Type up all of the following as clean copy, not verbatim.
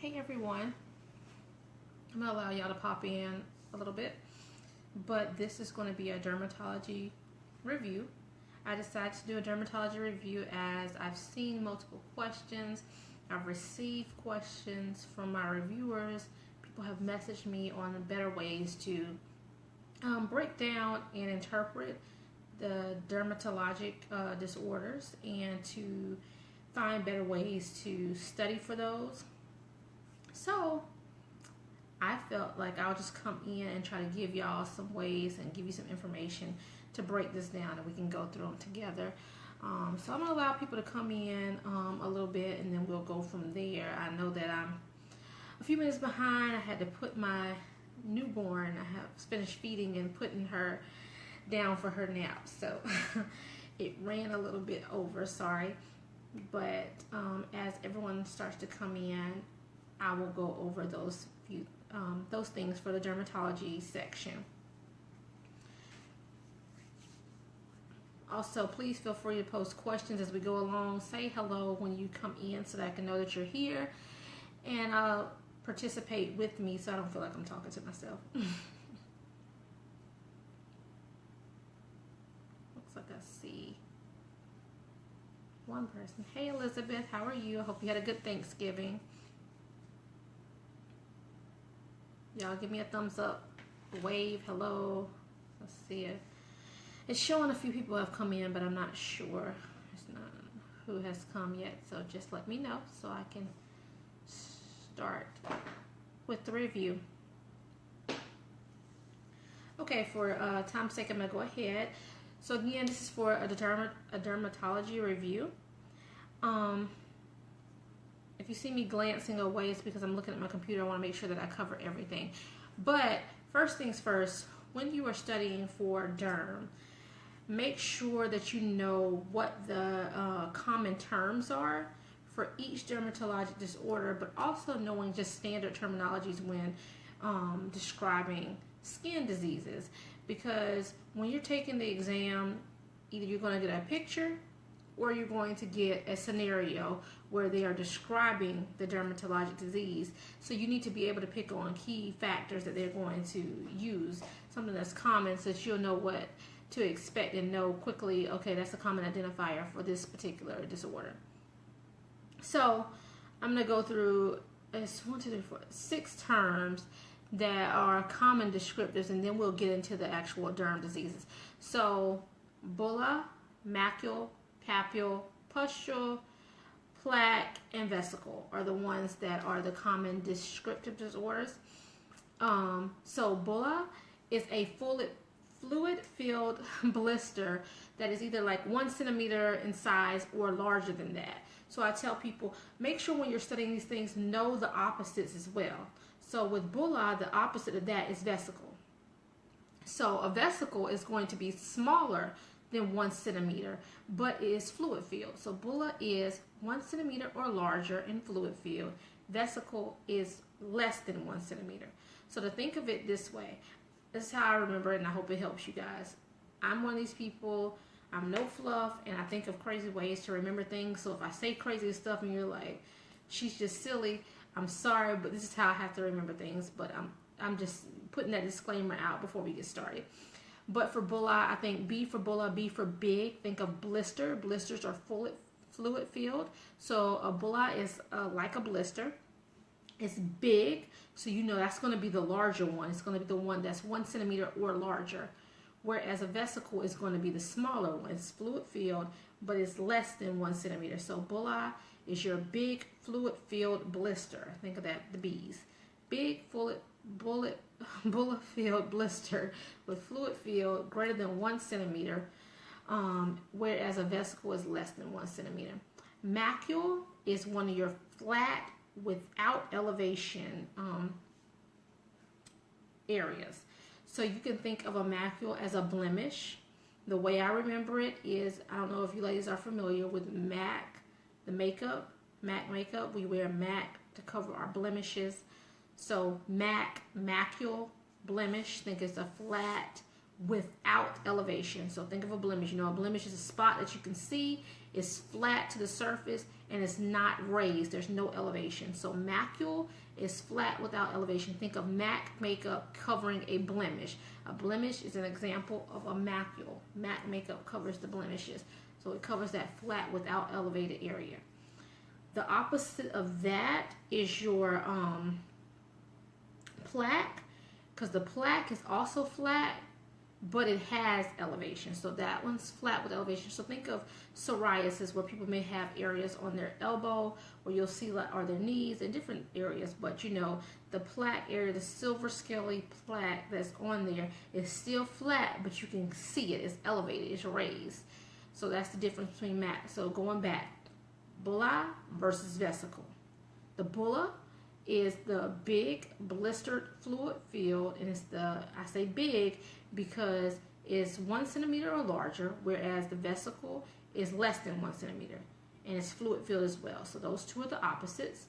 Hey everyone, I'm gonna allow y'all to pop in a little bit, but this is going to be a dermatology review. I decided to do a dermatology review as I've seen multiple questions. I've received questions from my reviewers. People have messaged me on better ways to break down and interpret the dermatologic disorders and to find better ways to study for those. So I felt like I'll just come in and try to give y'all some ways and give you some information to break this down, and we can go through them together. So I'm gonna allow people to come in a little bit, and then we'll go from there. I know that I'm a few minutes behind. I had to put my newborn, I have finished feeding and putting her down for her nap, so it ran a little bit over, sorry. But as everyone starts to come in, I will go over those things for the dermatology section. Also, please feel free to post questions as we go along. Say hello when you come in so that I can know that you're here, and participate with me so I don't feel like I'm talking to myself. Looks like I see one person. Hey Elizabeth, how are you? I hope you had a good Thanksgiving. Y'all give me a thumbs up, a wave, hello. Let's see it. It's showing a few people have come in, but I'm not sure. It's not who has come yet, so just let me know so I can start with the review. Okay, for time's sake, I'm gonna go ahead. So again, this is for a dermatology review. If you see me glancing away, it's because I'm looking at my computer. I want to make sure that I cover everything. But first things first, when you are studying for derm, make sure that you know what the common terms are for each dermatologic disorder, but also knowing just standard terminologies when describing skin diseases. Because when you're taking the exam, either you're going to get a picture or you're going to get a scenario where they are describing the dermatologic disease. So you need to be able to pick on key factors that they're going to use, something that's common, so that you'll know what to expect and know quickly, okay, that's a common identifier for this particular disorder. So I'm going to go through 6 terms that are common descriptors, and then we'll get into the actual derm diseases. So bulla, macule, papule, pustule, plaque, and vesicle are the ones that are the common descriptive disorders. So bulla is a fluid-filled blister that is either like 1 centimeter in size or larger than that. So I tell people, make sure when you're studying these things, know the opposites as well. So with bulla, the opposite of that is vesicle. So a vesicle is going to be smaller than 1 centimeter, but it is fluid filled. So bulla is 1 centimeter or larger in fluid filled. Vesicle is less than 1 centimeter. So to think of it this way, this is how I remember it, and I hope it helps you guys. I'm one of these people, I'm no fluff, and I think of crazy ways to remember things. So if I say crazy stuff and you're like, she's just silly, I'm sorry, but this is how I have to remember things. But I'm just putting that disclaimer out before we get started. But for bulla, I think B for bulla, B for big. Think of blister. Blisters are fluid filled. So a bulla is like a blister. It's big, so you know that's going to be the larger one. It's going to be the one that's 1 centimeter or larger. Whereas a vesicle is going to be the smaller one. It's fluid filled, but it's less than 1 centimeter. So bulla is your big fluid filled blister. Think of that, the B's. Big bulla filled blister with fluid filled greater than 1 centimeter, whereas a vesicle is less than 1 centimeter. Macule is one of your flat without elevation areas. So you can think of a macule as a blemish. The way I remember it is, I don't know if you ladies are familiar with MAC, the makeup, MAC makeup. We wear MAC to cover our blemishes. So MAC, macule, blemish, think it's a flat without elevation. So think of a blemish. You know, a blemish is a spot that you can see It's flat to the surface and it's not raised. There's no elevation. So macule is flat without elevation. Think of MAC makeup covering a blemish. A blemish is an example of a macule. MAC makeup covers the blemishes. So it covers that flat without elevated area. The opposite of that is your plaque, because the plaque is also flat, but it has elevation. So that one's flat with elevation. So think of psoriasis, where people may have areas on their elbow, or you'll see like, or their knees and different areas. But you know, the plaque area, the silver scaly plaque that's on there is still flat, but you can see it. It's elevated. It's raised. So that's the difference between MAC. So going back, bulla versus vesicle. The bulla is the big blistered fluid field, and it's I say big because it's 1 centimeter or larger, whereas the vesicle is less than 1 centimeter, and it's fluid filled as well. So those two are the opposites.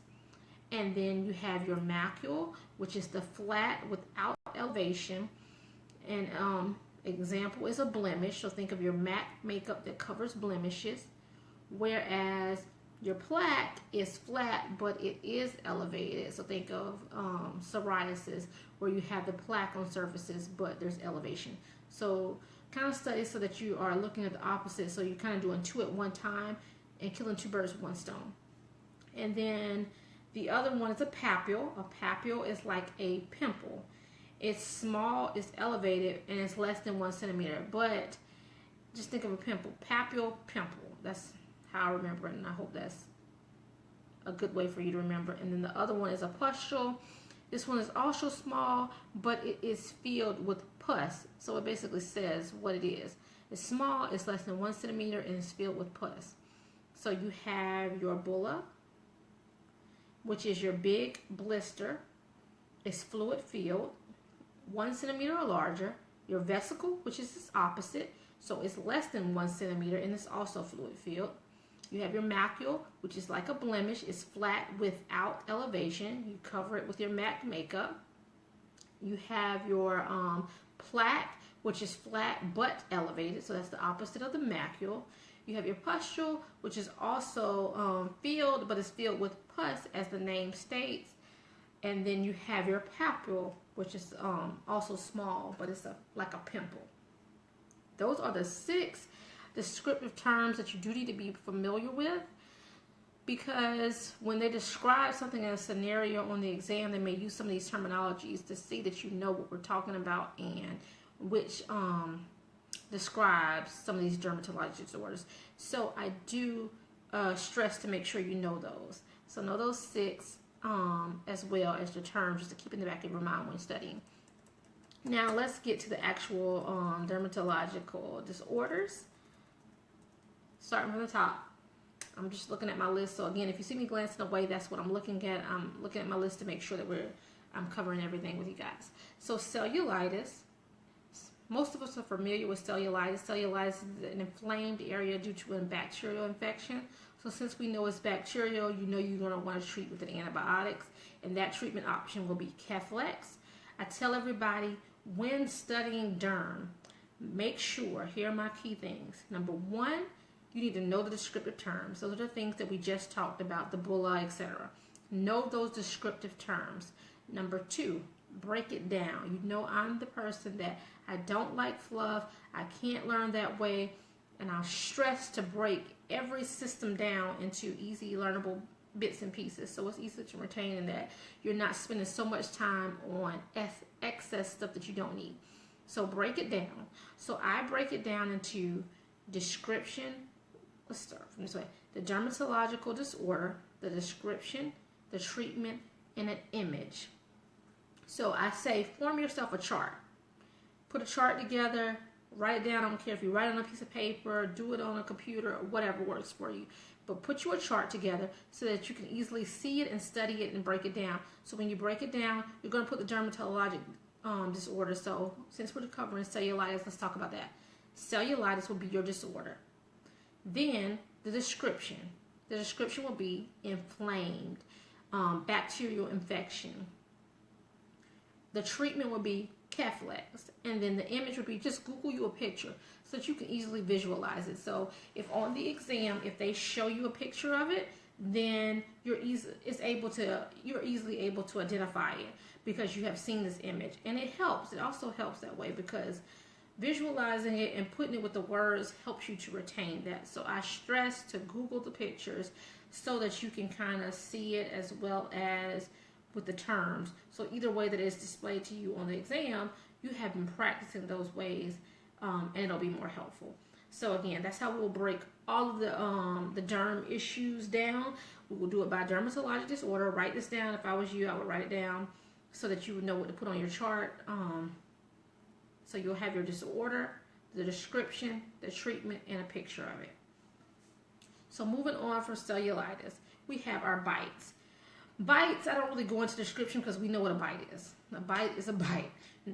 And then you have your macule, which is the flat without elevation, and example is a blemish. So think of your MAC makeup that covers blemishes, whereas your plaque is flat, but it is elevated. So think of psoriasis, where you have the plaque on surfaces, but there's elevation. So kind of study so that you are looking at the opposite. So you're kind of doing two at one time and killing two birds with one stone. And then the other one is a papule. A papule is like a pimple. It's small, it's elevated, and it's less than 1 centimeter. But just think of a pimple. Papule, pimple. That's how I remember it, and I hope that's a good way for you to remember. And then the other one is a pustule. This one is also small, but it is filled with pus. So it basically says what it is. It's small, it's less than 1 centimeter, and it's filled with pus. So you have your bulla, which is your big blister. It's fluid filled, 1 centimeter or larger. Your vesicle, which is its opposite, so it's less than 1 centimeter, and it's also fluid filled. You have your macule, which is like a blemish. It's flat without elevation. You cover it with your MAC makeup. You have your plaque, which is flat but elevated. So that's the opposite of the macule. You have your pustule, which is also filled, but it's filled with pus, as the name states. And then you have your papule, which is also small, but it's like a pimple. Those are the 6 descriptive terms that you do need to be familiar with, because when they describe something in a scenario on the exam, they may use some of these terminologies to see that you know what we're talking about and which describes some of these dermatologic disorders. So I do stress to make sure you know those. So know those 6 as well as the terms, just to keep in the back of your mind when studying. Now let's get to the actual dermatological disorders. Starting from the top, I'm just looking at my list. So again, if you see me glancing away, that's what I'm looking at. I'm looking at my list to make sure that I'm covering everything with you guys. So cellulitis. Most of us are familiar with cellulitis. Cellulitis is an inflamed area due to a bacterial infection. So since we know it's bacterial, you know you're going to want to treat with antibiotics, and that treatment option will be Keflex. I tell everybody, when studying derm, make sure, here are my key things. Number 1, you need to know the descriptive terms. Those are the things that we just talked about, the bulla, etc. Know those descriptive terms. Number 2, break it down. You know I'm the person that I don't like fluff. I can't learn that way. And I'll stress to break every system down into easy learnable bits and pieces, so it's easy to retain, and that you're not spending so much time on excess stuff that you don't need. So break it down. So I break it down into description. Let's start from this way. The dermatological disorder, the description, the treatment, and an image. So I say form yourself a chart. Put a chart together, write it down. I don't care if you write it on a piece of paper, do it on a computer, or whatever works for you. But put your chart together so that you can easily see it and study it and break it down. So when you break it down, you're going to put the dermatologic disorder. So since we're covering cellulitis, let's talk about that. Cellulitis will be your disorder. Then the description. The description will be inflamed, bacterial infection. The treatment will be calf legs. And then the image would be, just Google you a picture so that you can easily visualize it. So if on the exam, if they show you a picture of it, then you're easily able to identify it because you have seen this image. And it helps. It also helps that way because visualizing it and putting it with the words helps you to retain that. So I stress to Google the pictures so that you can kind of see it as well as with the terms. So either way that it's displayed to you on the exam, you have been practicing those ways, and it'll be more helpful. So again, that's how we'll break all of the derm issues down. We will do it by dermatologic disorder. Write this down. If I was you, I would write it down so that you would know what to put on your chart. So you'll have your disorder, the description, the treatment, and a picture of it. So moving on for cellulitis, we have our bites. Bites, I don't really go into description because we know what a bite is. A bite is a bite.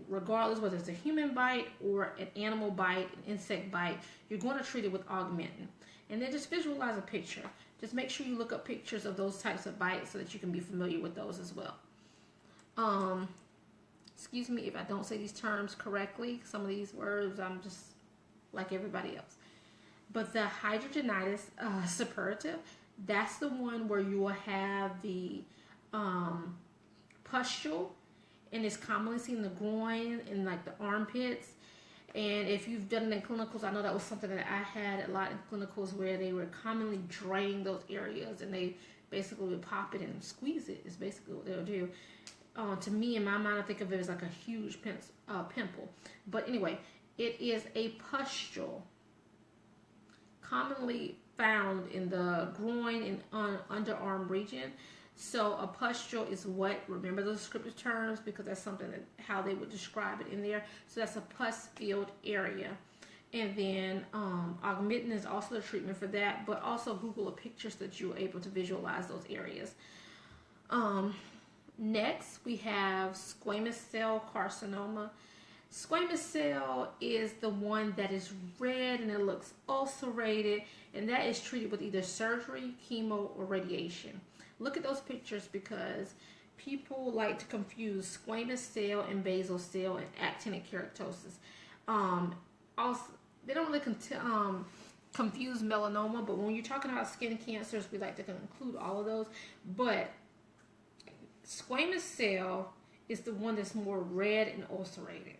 Regardless whether it's a human bite or an animal bite, an insect bite, you're going to treat it with augmentin. And then just visualize a picture. Just make sure you look up pictures of those types of bites so that you can be familiar with those as well. Excuse me if I don't say these terms correctly. Some of these words, I'm just like everybody else. But the hidradenitis suppurativa, that's the one where you will have the pustule, and it's commonly seen in the groin and like the armpits. And if you've done it in clinicals, I know that was something that I had a lot in clinicals where they were commonly draining those areas, and they basically would pop it and squeeze it. Is basically what they'll do. To me, in my mind, I think of it as like a huge pimple. But anyway, it is a pustule commonly found in the groin and underarm region. So a pustule is what, remember those descriptive terms because that's something that how they would describe it in there. So that's a pus-filled area. And then augmentin is also the treatment for that, but also Google a picture so that you're able to visualize those areas. Next, we have squamous cell carcinoma. Squamous cell is the one that is red and it looks ulcerated, and that is treated with either surgery, chemo, or radiation. Look at those pictures because people like to confuse squamous cell and basal cell and actinic keratosis. Also, they don't really confuse melanoma, but when you're talking about skin cancers, we like to include all of those. But squamous cell is the one that's more red and ulcerated.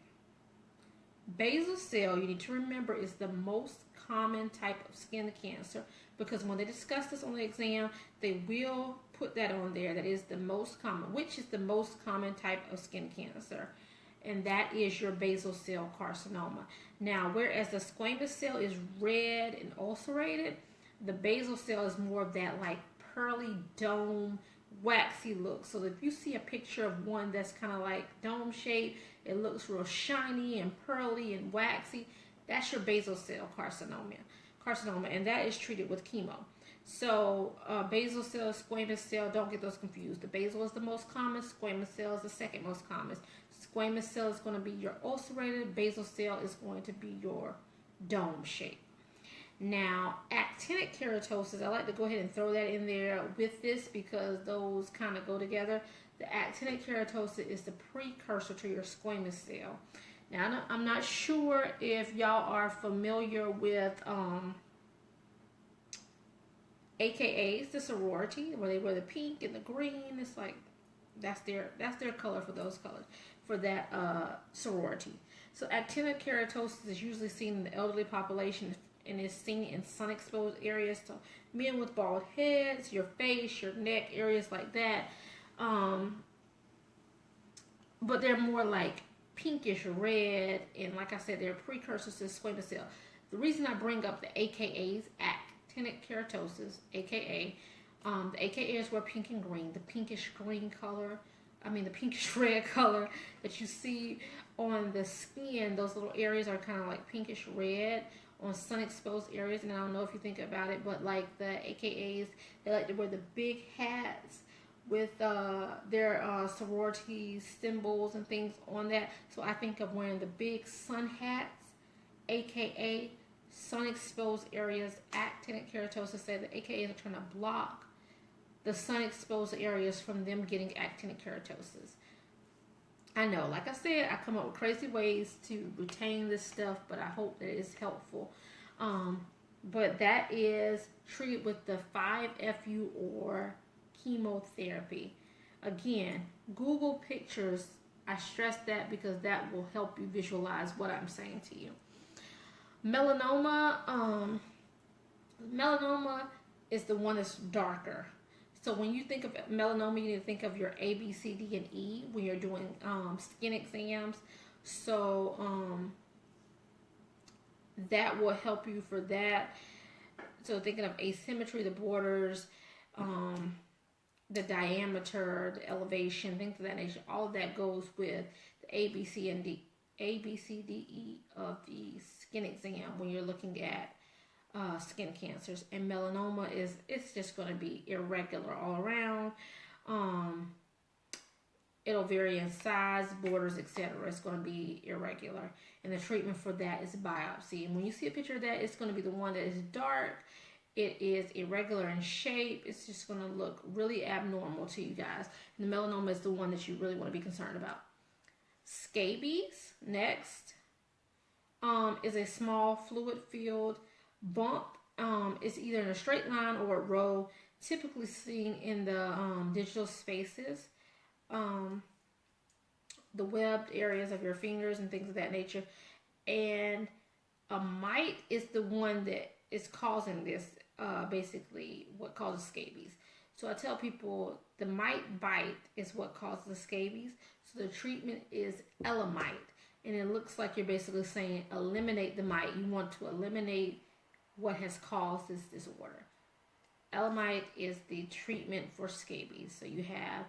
Basal cell, you need to remember, is the most common type of skin cancer because when they discuss this on the exam, they will put that on there. That is the most common, which is the most common type of skin cancer, and that is your basal cell carcinoma. Now, whereas the squamous cell is red and ulcerated, the basal cell is more of that like pearly dome, waxy look. So if you see a picture of one that's kind of like dome shaped, it looks real shiny and pearly and waxy, that's your basal cell carcinoma, and that is treated with chemo. So basal cell, squamous cell, don't get those confused. The basal is the most common, squamous cell is the second most common. Squamous cell is going to be your ulcerated, basal cell is going to be your dome shape. Now, actinic keratosis, I like to go ahead and throw that in there with this because those kind of go together. The actinic keratosis is the precursor to your squamous cell. Now, I'm not sure if y'all are familiar with AKAs, the sorority, where they wear the pink and the green. It's like that's their color for those colors for that sorority. So actinic keratosis is usually seen in the elderly population and is seen in sun-exposed areas. So men with bald heads, your face, your neck, areas like that. But they're more like pinkish red, and like I said, they're precursors to squamous cell. The reason I bring up the AKAs, actinic keratosis, AKA, the AKA is where pink and green, the pinkish green color, the pinkish red color that you see on the skin, those little areas are kind of like pinkish red on sun-exposed areas. And I don't know if you think about it, but like the AKAs, they like to wear the big hats with their sorority symbols and things on that. So I think of wearing the big sun hats, AKA sun-exposed areas. Actinic keratosis say the AKAs are trying to block the sun-exposed areas from them getting actinic keratosis. I know, like I said, I come up with crazy ways to retain this stuff, but I hope that it's helpful. Um, but that is treated with the 5FU or chemotherapy. Again, Google pictures. I stress that because that will help you visualize what I'm saying to you. Melanoma, melanoma is the one that's darker. So when you think of melanoma, you need to think of your A, B, C, D, and E when you're doing skin exams. So that will help you for that. So thinking of asymmetry, the borders, the diameter, the elevation, things of that nature. All of that goes with the A, B, C, and D, A, B, C, D, E of the skin exam when you're looking at skin cancers. And melanoma it's just going to be irregular all around. It'll vary in size, borders, etc. It's going to be irregular, and the treatment for that is biopsy. And when you see a picture of that, it's going to be the one that is dark. It is irregular in shape. It's just going to look really abnormal to you guys. And the melanoma is the one that you really want to be concerned about. Scabies, next, is a small fluid-filled bump. It's either in a straight line or a row, typically seen in the digital spaces, the webbed areas of your fingers and things of that nature. And a mite is the one that is causing this, basically what causes scabies. So I tell people the mite bite is what causes the scabies. So the treatment is Elamite. And it looks like you're basically saying eliminate the mite. You want to eliminate what has caused this disorder. Elamite is the treatment for scabies. So you have,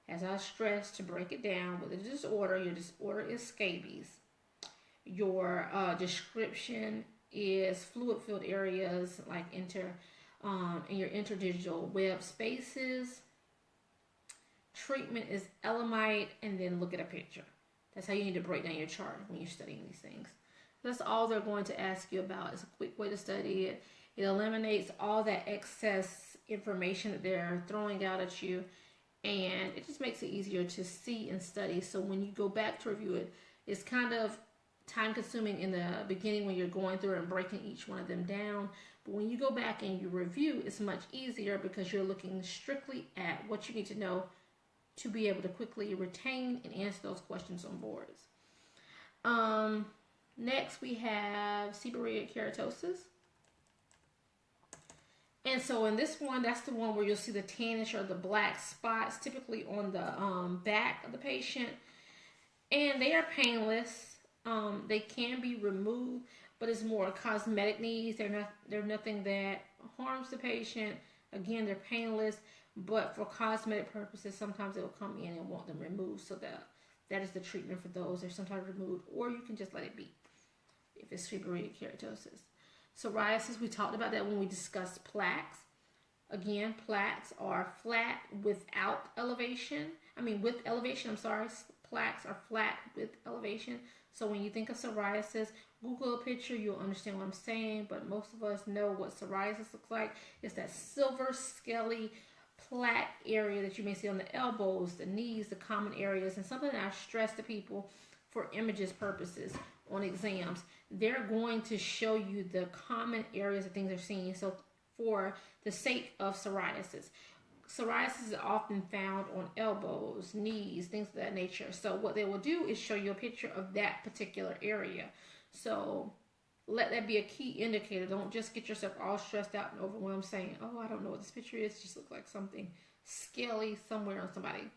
as I stressed, to break it down with a disorder, your disorder is scabies. Your description is fluid-filled areas like in your interdigital web spaces. Treatment is Elamite, and then look at a picture. That's how you need to break down your chart when you're studying these things. That's all they're going to ask you about. It's a quick way to study it. It eliminates all that excess information that they're throwing out at you, and it just makes it easier to see and study. So when you go back to review it, it's kind of time consuming in the beginning when you're going through and breaking each one of them down. But when you go back and you review, it's much easier because you're looking strictly at what you need to know to be able to quickly retain and answer those questions on boards. Next, we have seborrheic keratosis. And so in this one, that's the one where you'll see the tannish or the black spots, typically on the back of the patient. And they are painless. They can be removed, but it's more cosmetic needs. They're nothing that harms the patient. Again, they're painless, but for cosmetic purposes, sometimes it will come in and want them removed. So that is the treatment for those. They're sometimes removed, or you can just let it be if it's seborrheic keratosis. Psoriasis, we talked about that when we discussed plaques. Again, plaques are flat without elevation. With elevation, Plaques are flat with elevation. So when you think of psoriasis, Google a picture, you'll understand what I'm saying. But most of us know what psoriasis looks like. It's that silver, scaly plaque area that you may see on the elbows, the knees, the common areas. And something that I stress to people for images purposes on exams, they're going to show you the common areas of things they're seeing. So for the sake of psoriasis is often found on elbows, knees, things of that nature. So what they will do is show you a picture of that particular area. So let that be a key indicator. Don't just get yourself all stressed out and overwhelmed saying, oh, I don't know what this picture is. It just looks like something scaly somewhere on somebody.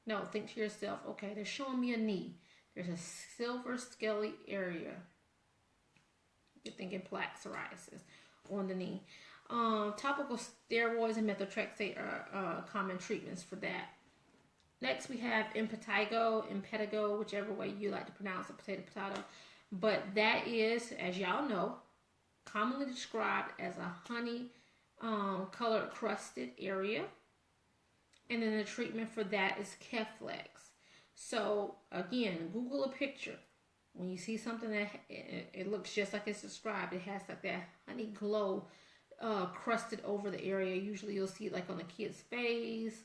No, think to yourself, okay, they're showing me a knee. There's a silver scaly area. You're thinking plaque psoriasis on the knee. Topical steroids and methotrexate are common treatments for that. Next, we have impetigo, whichever way you like to pronounce it, potato. But that is, as y'all know, commonly described as a honey colored crusted area. And then the treatment for that is Keflex. So again, Google a picture. When you see something that it looks just like it's described, it has like that honey glow crusted over the area. Usually you'll see it like on the kid's face.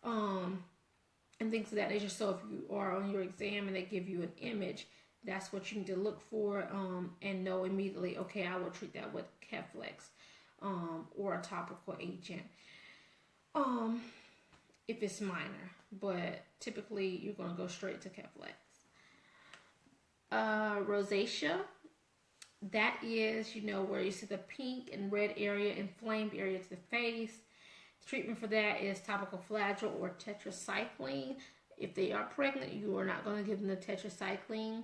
And and things of that nature. So if you are on your exam and they give you an image, that's what you need to look for, and know immediately, okay, I will treat that with Keflex, or a topical agent, if it's minor. But typically, you're going to go straight to Keflex. Rosacea, that is, where you see the pink and red area, inflamed area to the face. Treatment for that is topical flagyl or tetracycline. If they are pregnant, you are not going to give them the tetracycline.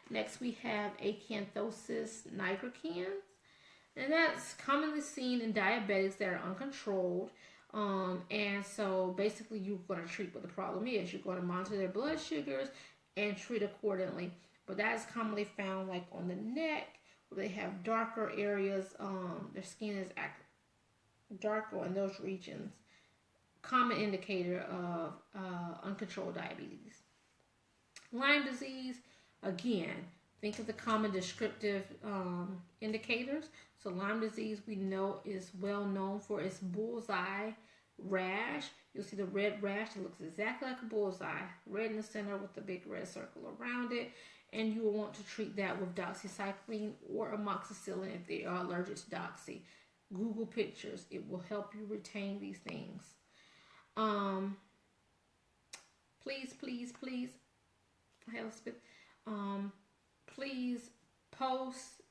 Next, we have acanthosis nigricans, and that's commonly seen in diabetics that are uncontrolled. And so basically, you're going to treat what the problem is. You're going to monitor their blood sugars and treat accordingly. But that is commonly found like on the neck, where they have darker areas. Their skin is darker in those regions. Common indicator of uncontrolled diabetes. Lyme disease, again, think of the common descriptive indicators. So Lyme disease, we know, is well known for its bullseye rash. You'll see the red rash that looks exactly like a bullseye, red in the center with the big red circle around it. And you will want to treat that with doxycycline or amoxicillin if they are allergic to doxy. Google pictures. It will help you retain these things. Please, Elizabeth, please post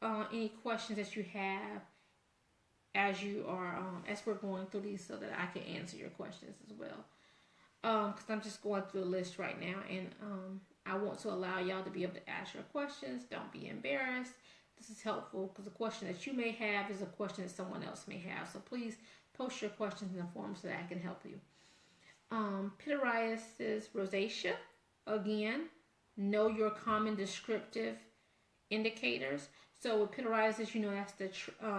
any questions that you have as you are as we're going through these, so that I can answer your questions as well. Because I'm just going through the list right now, and I want to allow y'all to be able to ask your questions. Don't be embarrassed. This is helpful because the question that you may have is a question that someone else may have. So please post your questions in the form so that I can help you. Pityriasis rosacea. Again, know your common descriptive indicators. So with pityriasis, that's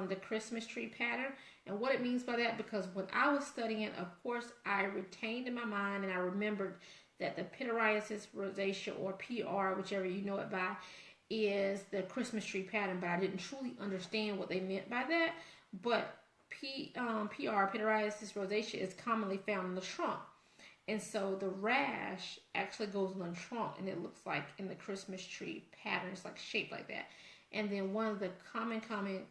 the Christmas tree pattern. And what it means by that, because when I was studying, of course, I retained in my mind and I remembered that the pityriasis rosacea, or PR, whichever you know it by, is the Christmas tree pattern, but I didn't truly understand what they meant by that. But PR, pityriasis rosacea, is commonly found in the trunk. And so the rash actually goes on the trunk, and it looks like in the Christmas tree pattern. It's like shaped like that. And then one of the common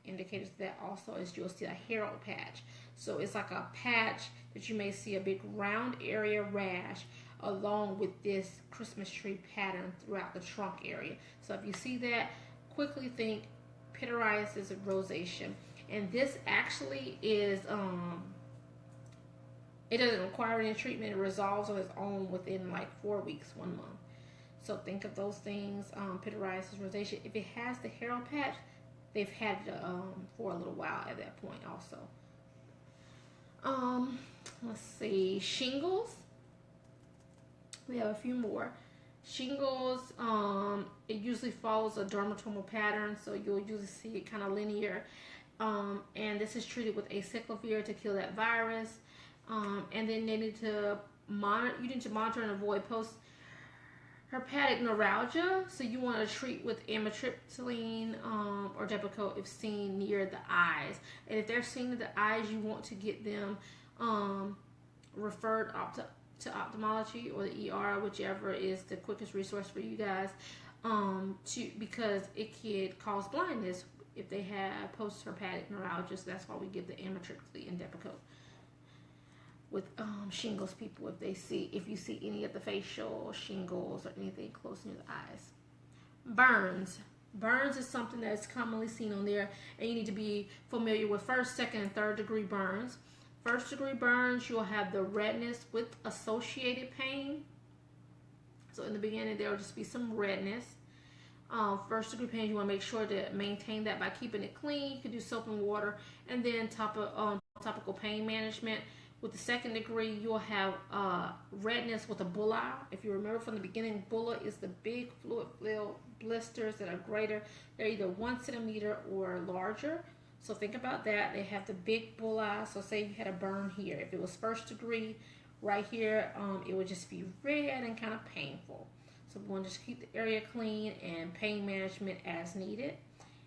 indicators of that also is you'll see a Harold patch. So it's like a patch that you may see a big round area rash along with this Christmas tree pattern throughout the trunk area. So if you see that, quickly think pityriasis rosacea. And this actually is, it doesn't require any treatment. It resolves on its own within like 4 weeks, 1 month. So think of those things, pityriasis rosacea. If it has the Harold patch, they've had it for a little while at that point also. Let's see, shingles. We have a few more. Shingles, it usually follows a dermatomal pattern, so you'll usually see it kind of linear. And this is treated with acyclovir to kill that virus. And then they need to monitor. You need to monitor and avoid post-herpetic neuralgia. So you want to treat with amitriptyline or Depakote if seen near the eyes. And if they're seen at the eyes, you want to get them referred to ophthalmology or the ER, whichever is the quickest resource for you guys, because it could cause blindness if they have post-herpetic neuralgia. So that's why we give the amitriptyline and Depakote with shingles people if you see any of the facial shingles or anything close near the eyes. Burns is something that's commonly seen on there, and you need to be familiar with first, second, and third degree burns. First degree burns, you'll have the redness with associated pain. So in the beginning, there will just be some redness. First degree pain, you want to make sure to maintain that by keeping it clean. You can do soap and water, and then topical pain management. With the second degree, you'll have redness with a bulla. If you remember from the beginning, bulla is the big fluid-filled blisters that are greater. They're either 1 centimeter or larger. So think about that. They have the big bulla. So say you had a burn here. If it was first degree, right here, it would just be red and kind of painful. So we want to just keep the area clean and pain management as needed.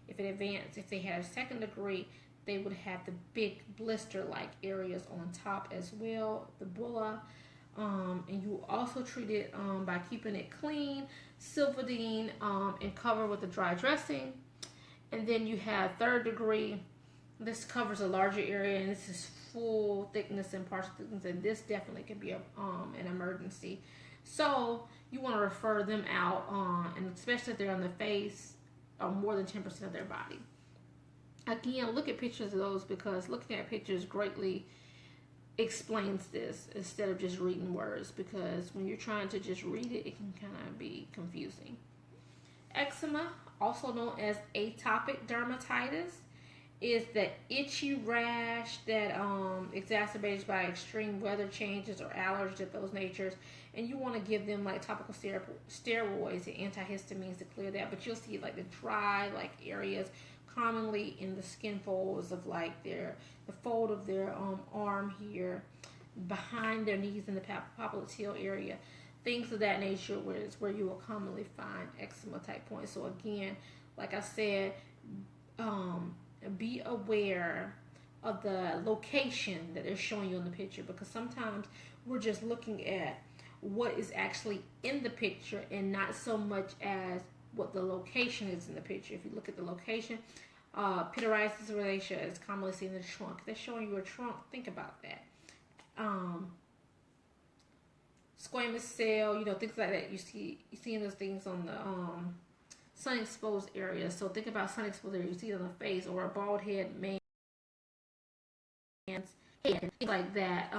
If it advanced, if they had a second degree, they would have the big blister-like areas on top as well, the bulla. And you also treat it by keeping it clean, Silvadene, and cover with a dry dressing. And then you have third degree. This covers a larger area, and this is full thickness and partial thickness, and this definitely can be an emergency. So you want to refer them out, and especially if they're on the face or more than 10% of their body. Again, look at pictures of those, because looking at pictures greatly explains this instead of just reading words, because when you're trying to just read it, it can kind of be confusing. Eczema, also known as atopic dermatitis, is the itchy rash that exacerbated by extreme weather changes or allergies of those natures. And you want to give them like topical steroids and antihistamines to clear that. But you'll see like the dry like areas commonly in the skin folds of like the fold of their arm here, behind their knees in the popliteal area. Things of that nature is where you will commonly find eczema type points. So again, like I said, be aware of the location that they're showing you in the picture, because sometimes we're just looking at what is actually in the picture and not so much as what the location is in the picture. If you look at the location, pityriasis rosacea is commonly seen in the trunk. They're showing you a trunk. Think about that. Squamous cell, things like that. You seeing those things on the sun exposed area. So think about sun exposed area. You see it on the face, or a bald head man's head, things like that.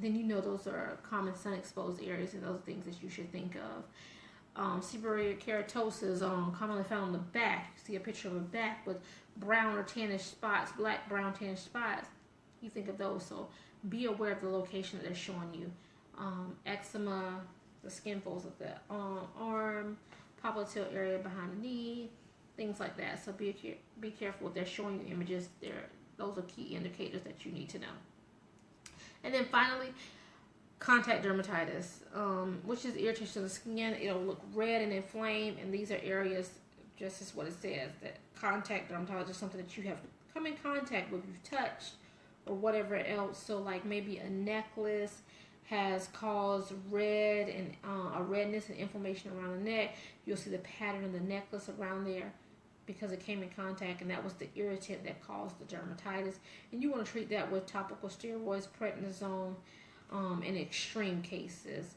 Then those are common sun exposed areas, and those are things that you should think of. Seborrheic keratosis, commonly found on the back. You see a picture of a back with brown or tannish spots, black, brown, tannish spots. You think of those. So be aware of the location that they're showing you. Eczema, the skin folds of the arm, popliteal area behind the knee, things like that. So be careful if they're showing you images. Those are key indicators that you need to know. And then finally, contact dermatitis, which is irritation of the skin. It'll look red and inflamed, and these are areas, just as what it says, that contact dermatitis is something that you have come in contact with, you've touched, or whatever else. So like maybe a necklace has caused red and a redness and inflammation around the neck. You'll see the pattern of the necklace around there because it came in contact, and that was the irritant that caused the dermatitis. And you want to treat that with topical steroids, prednisone, in extreme cases.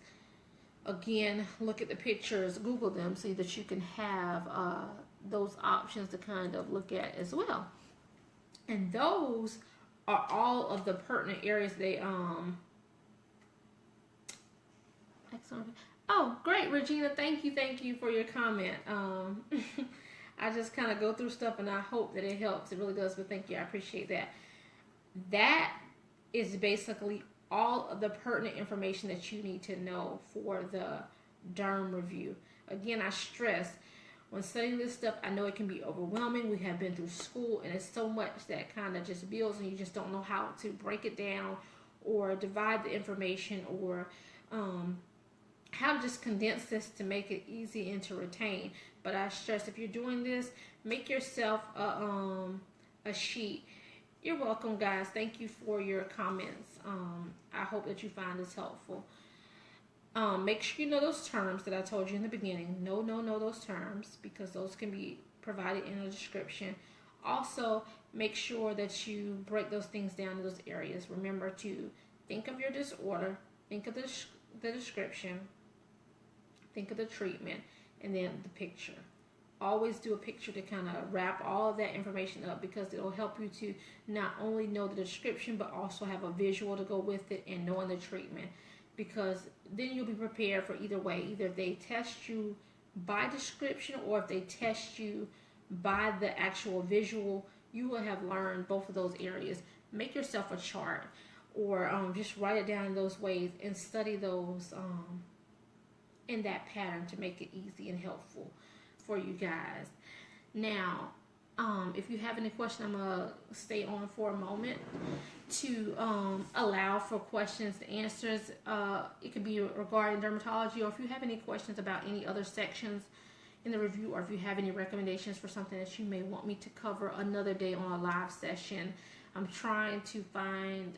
Again, look at the pictures, Google them, so that you can have those options to kind of look at as well. And those are all of the pertinent areas they excellent. Oh, great, Regina. Thank you for your comment. I just kind of go through stuff, and I hope that it helps. It really does, but thank you. I appreciate that. That is basically all of the pertinent information that you need to know for the derm review. Again, I stress, when studying this stuff, I know it can be overwhelming. We have been through school, and it's so much that kind of just builds, and you just don't know how to break it down or divide the information, or how to just condense this to make it easy and to retain. But I stress, if you're doing this, make yourself a sheet. You're welcome, guys. Thank you for your comments. I hope that you find this helpful. Make sure you know those terms that I told you in the beginning. Know those terms, because those can be provided in a description. Also, make sure that you break those things down to those areas. Remember to think of your disorder, think of the description, think of the treatment, and then the picture. Always do a picture to kind of wrap all of that information up, because it'll help you to not only know the description, but also have a visual to go with it, and knowing the treatment, because then you'll be prepared for either way. Either they test you by description, or if they test you by the actual visual, you will have learned both of those areas. Make yourself a chart, or just write it down in those ways and study those in that pattern to make it easy and helpful for you guys. Now, if you have any questions, I'm gonna stay on for a moment to allow for questions and answers. It could be regarding dermatology, or if you have any questions about any other sections in the review, or if you have any recommendations for something that you may want me to cover another day on a live session. I'm trying to find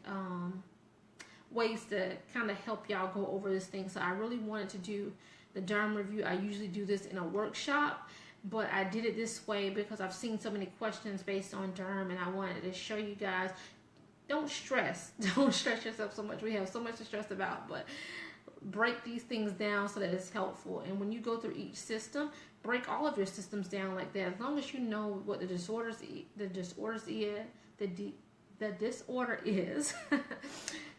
ways to kind of help y'all go over this thing. So I really wanted to do the derm review. I usually do this in a workshop, but I did it this way because I've seen so many questions based on derm, and I wanted to show you guys. Don't stress. Don't stress yourself so much. We have so much to stress about, but break these things down so that it's helpful. And when you go through each system, break all of your systems down like that. As long as you know what the disorder is,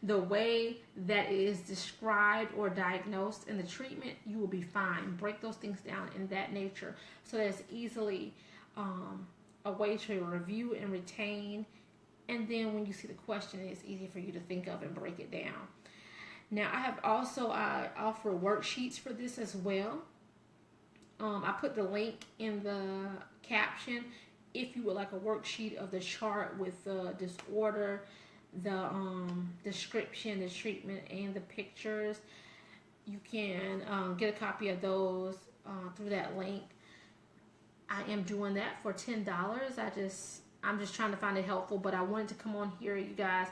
the way that it is described or diagnosed in the treatment, you will be fine. Break those things down in that nature so that it's easily a way to review and retain. And then when you see the question, it's easy for you to think of and break it down. Now, I have also offer worksheets for this as well. I put the link in the caption if you would like a worksheet of the chart with the disorder, the description, the treatment, and the pictures. You can get a copy of those through that link. I am doing that for $10. I'm just trying to find it helpful, but I wanted to come on here, you guys,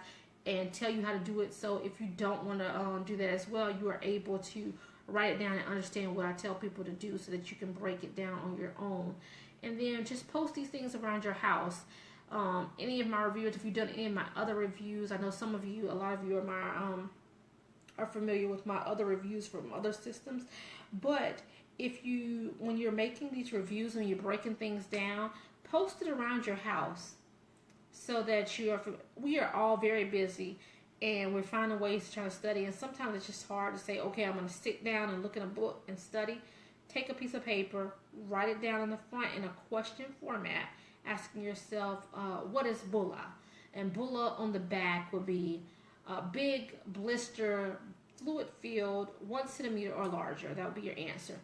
and tell you how to do it. So if you don't want to do that as well, you are able to write it down and understand what I tell people to do so that you can break it down on your own. And then just post these things around your house. Any of my reviewers, if you've done any of my other reviews, I know some of you, a lot of you are familiar with my other reviews from other systems. But when you're making these reviews, when you're breaking things down, post it around your house so that we are all very busy and we're finding ways to try to study. And sometimes it's just hard to say, okay, I'm going to sit down and look in a book and study. Take a piece of paper, write it down in the front in a question format, asking yourself, what is bulla? And bulla on the back would be a big blister, fluid filled, 1 centimeter or larger. That would be your answer.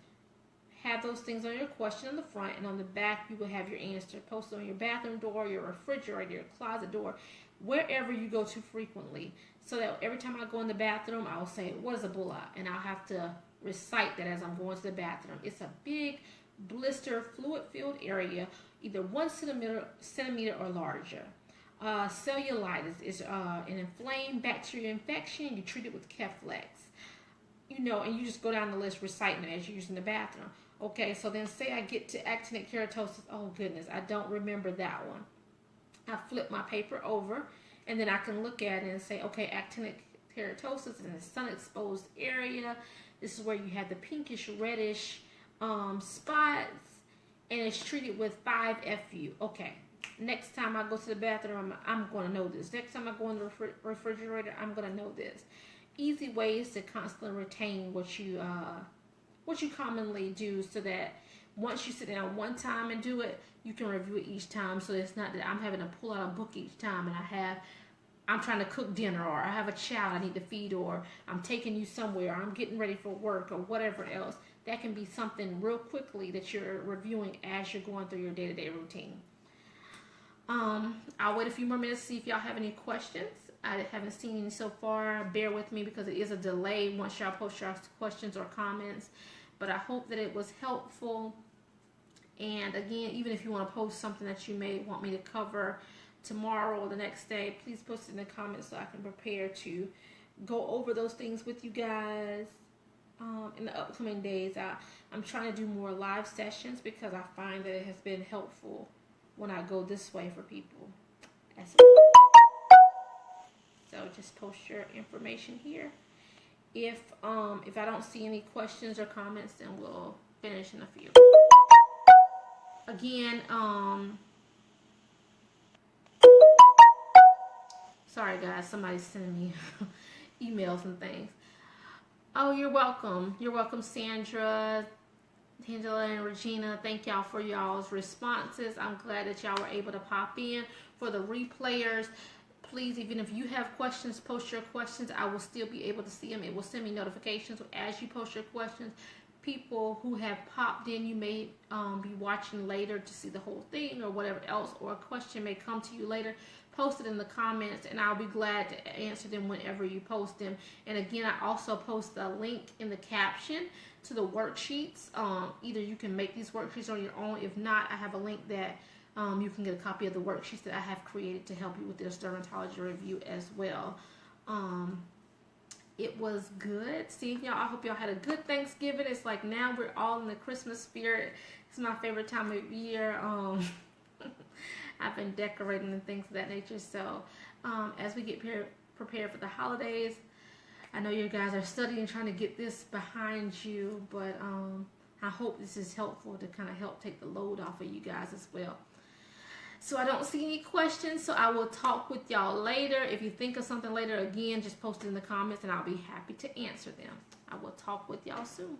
Have those things on your question on the front, and on the back you will have your answer. Post it on your bathroom door, your refrigerator, your closet door, wherever you go to frequently, so that every time I go in the bathroom, I'll say, what is a bulla? And I'll have to recite that as I'm going to the bathroom. It's a big blister, fluid-filled area, either 1 centimeter or larger. Cellulitis is an inflamed bacterial infection. You treat it with Keflex. And you just go down the list reciting it as you're using the bathroom. Okay, so then say I get to actinic keratosis. Oh, goodness, I don't remember that one. I flip my paper over, and then I can look at it and say, okay, actinic keratosis in the sun-exposed area. This is where you have the pinkish, reddish spots, and it's treated with 5-FU. Okay, next time I go to the bathroom, I'm going to know this. Next time I go in the refrigerator, I'm going to know this. Easy ways to constantly retain what you commonly do, so that once you sit down one time and do it, you can review it each time. So it's not that I'm having to pull out a book each time and I'm trying to cook dinner, or I have a child I need to feed, or I'm taking you somewhere, or I'm getting ready for work, or whatever else. That can be something real quickly that you're reviewing as you're going through your day-to-day routine. I'll wait a few more minutes to see if y'all have any questions. I haven't seen any so far. Bear with me because it is a delay once y'all post your questions or comments. But I hope that it was helpful. And again, even if you want to post something that you may want me to cover tomorrow or the next day, please post it in the comments so I can prepare to go over those things with you guys in the upcoming days. I'm trying to do more live sessions because I find that it has been helpful when I go this way for people as well. So just post your information here. If I don't see any questions or comments, then we'll finish in a few. Again, sorry guys, somebody's sending me emails and things. Oh, you're welcome. You're welcome, Sandra, Angela, and Regina. Thank y'all for y'all's responses. I'm glad that y'all were able to pop in. For the replayers, please, even if you have questions, post your questions. I will still be able to see them. It will send me notifications as you post your questions. People who have popped in, you may be watching later to see the whole thing or whatever else, or a question may come to you later. Post it in the comments and I'll be glad to answer them whenever you post them. And again, I also post a link in the caption to the worksheets. Either you can make these worksheets on your own. If not, I have a link that you can get a copy of the worksheets that I have created to help you with this dermatology review as well. it was good seeing y'all. I hope y'all had a good Thanksgiving. It's like now we're all in the Christmas spirit. It's my favorite time of year. I've been decorating and things of that nature. So as we get prepared for the holidays, I know you guys are studying, trying to get this behind you, but I hope this is helpful to kind of help take the load off of you guys as well. So I don't see any questions, so I will talk with y'all later. If you think of something later, again, just post it in the comments and I'll be happy to answer them. I will talk with y'all soon.